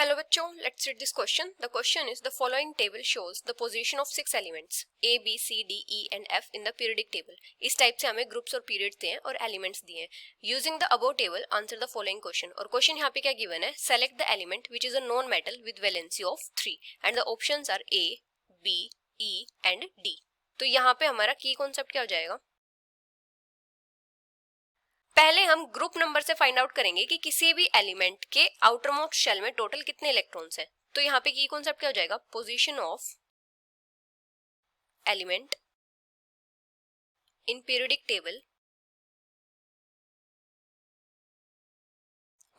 Hello बच्चों, let's read this question. The question is the following table shows the position of 6 elements A, B, C, D, E and F in the periodic table. इस type से हमें groups और periods दिए हैं और elements दिए हैं. Using the above table, answer the following question. और क्वेश्चन यहाँ पे क्या गिवन है? Select the element which is a known metal with valency of 3 and the options are A, B, E and D. तो यहाँ पे हमारा की कॉन्सेप्ट क्या हो जाएगा? पहले हम ग्रुप नंबर से फाइंड आउट करेंगे कि किसी भी एलिमेंट के आउटर मोस्ट शेल में टोटल कितने इलेक्ट्रॉन्स हैं. तो यहाँ पे की कॉन्सेप्ट क्या हो जाएगा? Position of element in periodic table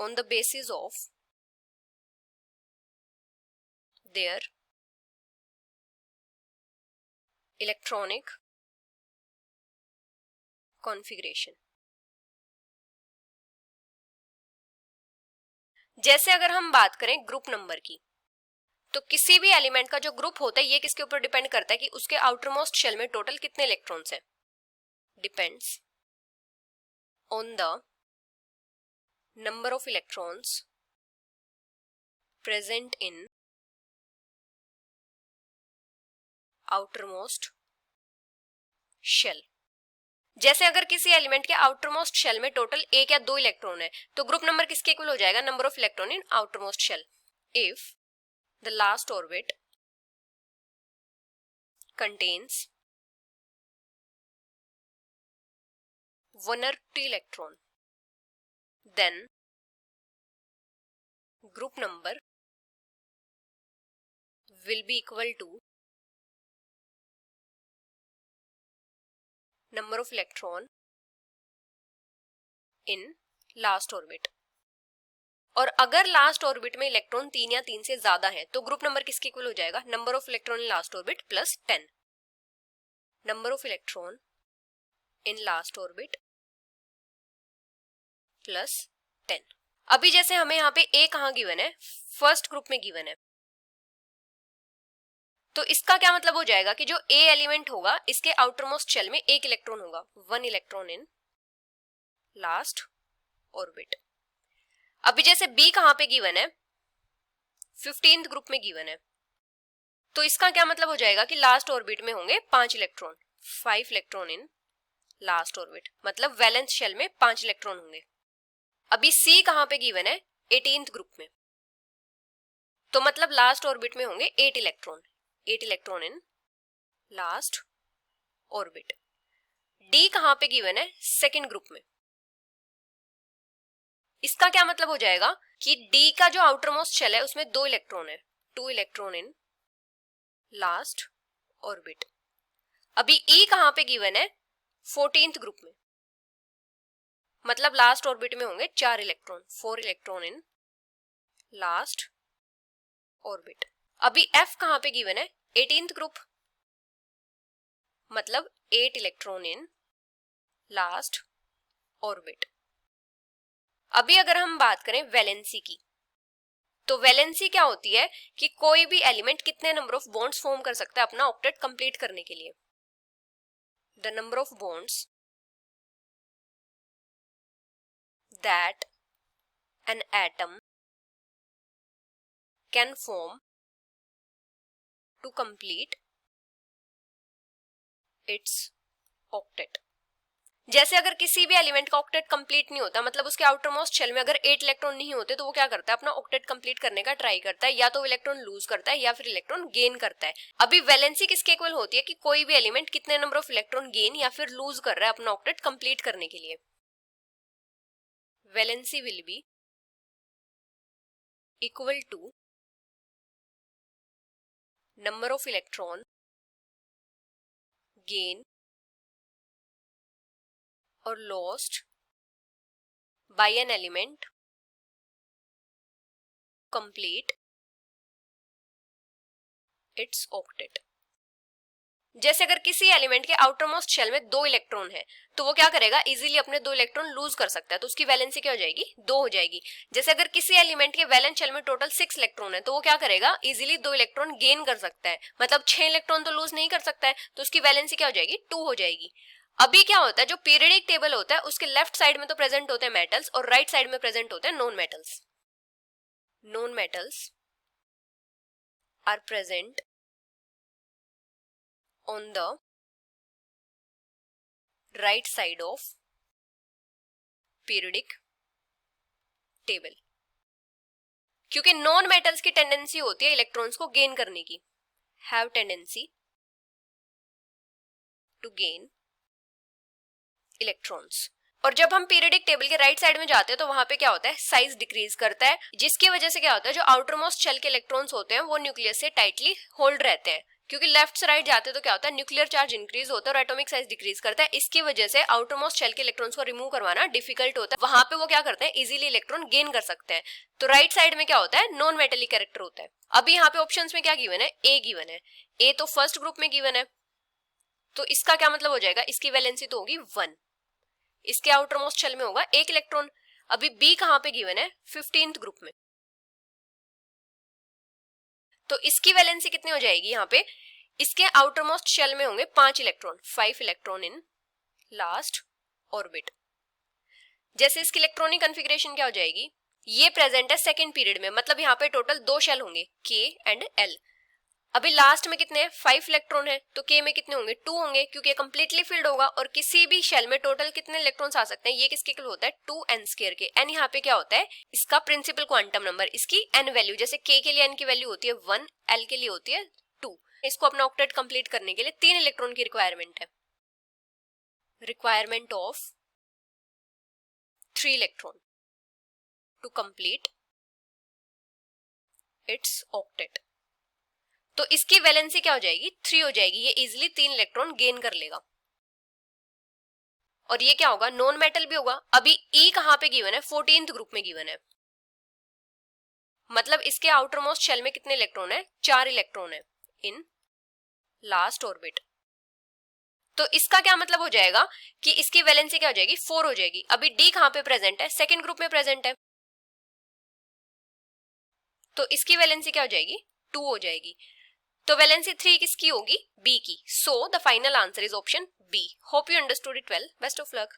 on the basis of their electronic configuration. जैसे अगर हम बात करें ग्रुप नंबर की, तो किसी भी एलिमेंट का जो ग्रुप होता है ये किसके ऊपर डिपेंड करता है कि उसके आउटर मोस्ट शेल में टोटल कितने इलेक्ट्रॉन्स हैं. Depends on the number of electrons present in outermost shell. जैसे अगर किसी एलिमेंट के आउटर मोस्ट शेल में टोटल एक या दो इलेक्ट्रॉन है तो ग्रुप नंबर किसके इक्वल हो जाएगा? Number of electron in outermost shell. If the last orbit contains one or two electron, then group number will be equal to number of electron in last orbit. और अगर last orbit में electron 3 या 3 से ज्यादा है तो group number किसके equal हो जाएगा? Number of electron in last orbit plus 10. Number of electron in last orbit plus 10. अभी जैसे हमें यहाँ पे ए कहाँ गिवन है? फर्स्ट ग्रुप में गिवन है. तो इसका क्या मतलब हो जाएगा कि जो ए एलिमेंट होगा इसके आउटर मोस्ट शेल में एक इलेक्ट्रॉन होगा, 1 इलेक्ट्रॉन इन लास्ट ऑर्बिट. अभी जैसे बी कहाँ पे गिवन है? 15th ग्रुप में गिवन है. तो इसका क्या मतलब हो जाएगा कि लास्ट ऑर्बिट में होंगे 5 electron, 5 electron in last orbit, मतलब वैलेंस शेल में 5 इलेक्ट्रॉन होंगे. अभी सी कहाँ पे गिवन है? 18th ग्रुप में. तो मतलब लास्ट ऑर्बिट में होंगे 8 electron, 8 electron in last orbit. D कहाँ पे गिवन है? सेकेंड ग्रुप में. इसका क्या मतलब हो जाएगा कि डी का जो आउटर मोस्ट शेल है उसमें 2 इलेक्ट्रॉन है, 2 इलेक्ट्रॉन इन लास्ट ऑर्बिट. अभी ई कहाँ पे गिवन है? 14th ग्रुप में, मतलब लास्ट ऑर्बिट में होंगे 4 electron, 4 electron in last orbit. अभी एफ कहाँ पे गिवन है? 18th ग्रुप, मतलब 8 इलेक्ट्रॉन इन लास्ट ऑर्बिट. अभी अगर हम बात करें वैलेंसी की, तो वैलेंसी क्या होती है कि कोई भी एलिमेंट कितने नंबर ऑफ बॉन्ड्स फॉर्म कर सकता है अपना ऑक्टेट कंप्लीट करने के लिए. The number of bonds that an atom can form to complete its octet. जैसे अगर किसी भी एलिमेंट का ऑक्टेट कंप्लीट नहीं होता, मतलब उसके आउटर मोस्ट शेल में अगर 8 इलेक्ट्रॉन नहीं होते तो वो क्या करता है? अपना ऑक्टेट कंप्लीट करने का ट्राई करता है, या तो इलेक्ट्रॉन लूज करता है या फिर इलेक्ट्रॉन गेन करता है. अभी वैलेंसी किसके इक्वल होती है कि कोई भी एलिमेंट कितने नंबर ऑफ इलेक्ट्रॉन गेन या फिर लूज कर रहा है अपना ऑक्टेट कंप्लीट करने के लिए. Valency will be equal to number of electron gain or lost by an element complete its octet. जैसे अगर किसी एलिमेंट के आउटर मोस्ट शेल में 2 इलेक्ट्रॉन है तो वो क्या करेगा? इजीली अपने 2 इलेक्ट्रॉन लूज कर सकता है, तो उसकी वैलेंसी क्या हो जाएगी? 2 हो जाएगी. जैसे अगर किसी एलिमेंट के वैलेंस शेल में टोटल 6 इलेक्ट्रॉन है तो वो क्या करेगा? इजीली 2 इलेक्ट्रॉन गेन कर सकता है, मतलब 6 इलेक्ट्रॉन तो लूज नहीं कर सकता है, तो उसकी वैलेंसी क्या हो जाएगी? 2 हो जाएगी. अभी क्या होता है, जो पीरियडिक टेबल होता है उसके लेफ्ट साइड में तो प्रेजेंट होते हैं मेटल्स और राइट साइड में प्रेजेंट होते हैं non metals. known metals are present on the right side of periodic table. क्योंकि नॉन मेटल्स की टेंडेंसी होती है इलेक्ट्रॉन्स को गेन करने की, have tendency to gain electrons. और जब हम पीरियडिक टेबल के राइट साइड में जाते हैं तो वहां पे क्या होता है, साइज डिक्रीज करता है, जिसकी वजह से क्या होता है, जो आउटर मोस्ट शेल के इलेक्ट्रॉन्स होते हैं वो न्यूक्लियस से टाइटली होल्ड रहते हैं। क्योंकि लेफ्ट से राइट जाते हैं तो क्या होता है, न्यूक्लियर चार्ज इंक्रीज होता है और एटॉमिक साइज डिक्रीज करता है। इसकी वजह से आउटर मोस्ट शेल के इलेक्ट्रॉन्स को रिमूव करवाना डिफिकल्ट होता है। वहां पे वो क्या करते हैं, इजीली इलेक्ट्रॉन गेन कर सकते हैं। तो राइट साइड में क्या होता है, नॉन मेटेलिक कैरेक्टर होता है। अभी यहाँ पे ऑप्शंस में क्या गिवन है, ए गिवन है। ए तो फर्स्ट ग्रुप में गिवन है, तो इसका क्या मतलब हो जाएगा, इसकी वैलेंसी तो होगी 1, इसके आउटर मोस्ट शेल में होगा 1 इलेक्ट्रॉन। अभी बी कहां पे गिवन है, 15th ग्रुप में, तो इसकी वैलेंसी कितनी हो जाएगी, यहाँ पे इसके आउटर मोस्ट शेल में होंगे 5 electron, 5 electron in last orbit. जैसे इसकी इलेक्ट्रॉनिक कॉन्फ़िगरेशन क्या हो जाएगी, ये प्रेजेंट है सेकेंड पीरियड में, मतलब यहाँ पे टोटल 2 शेल होंगे, के एंड एल। अभी लास्ट में कितने हैं, 5 इलेक्ट्रॉन है, तो के में कितने होंगे, 2 होंगे, क्योंकि ये कंप्लीटली फिल्ड होगा। और किसी भी शेल में टोटल कितने इलेक्ट्रॉन्स आ सकते हैं, ये किसके इक्वल होता है, 2n² के। n यहाँ पे क्या होता है, इसका प्रिंसिपल क्वांटम नंबर, इसकी n वैल्यू। जैसे k के लिए n की वैल्यू होती है 1, l के लिए होती है 2। इसको अपना ऑक्टेट कंप्लीट करने के लिए 3 इलेक्ट्रॉन की रिक्वायरमेंट है, requirement of 3 electron to complete its octet. तो इसकी वैलेंसी क्या हो जाएगी, 3 हो जाएगी। ये इजिली 3 इलेक्ट्रॉन गेन कर लेगा। और ये क्या होगा, नॉन मेटल भी होगा। अभी ई कहां पे गिवन है, 14th ग्रुप में गिवन है, मतलब इसके आउटर मोस्ट शेल में कितने इलेक्ट्रॉन है, 4 इलेक्ट्रॉन है इन लास्ट ऑर्बिट। तो इसका क्या मतलब हो जाएगा कि इसकी वैलेंसी क्या हो जाएगी, 4 हो जाएगी। अभी डी कहां पे प्रेजेंट है, सेकेंड ग्रुप में प्रेजेंट है, तो इसकी वैलेंसी क्या हो जाएगी, 2 हो जाएगी। तो वैलेंसी 3 किसकी होगी, बी की। So the final answer is option B. Hope you understood it well. Best of luck.